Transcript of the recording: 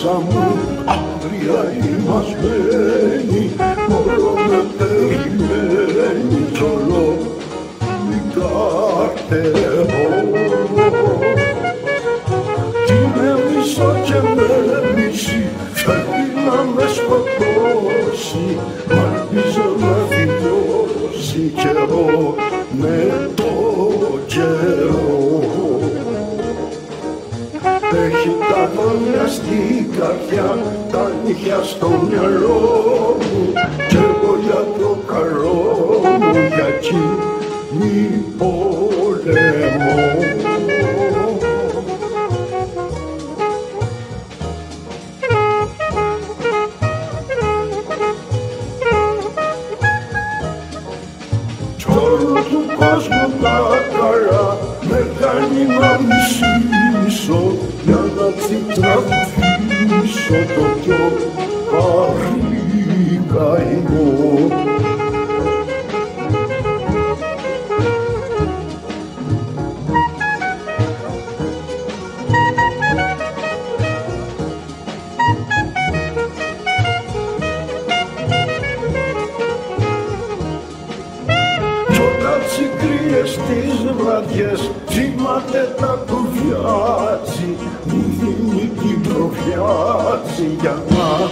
μέσα μου άγρια ημασμένη, όλο με περιμένει κι όλο μη καρτερώ. Τι με μισώ και με μισεί, θέλει να με σκοτώσει, μ' ελπίζω να δηλώσει καιρό με το καιρό. Έχει τα δόνια στην καρδιά, τα νύχια στο μυαλό μου κι εγώ για το καλό μου για εκείνη πολεμώ. Κι όλου του κόσμου τα καλά με κάνει να μισήσω, για να τραγουδήσω το πιο βαρύ καημό. Κι όταν συγκρίες τις βραδιές θυμάται τα κουβιάζει, μου δίνει την προφιάζει για να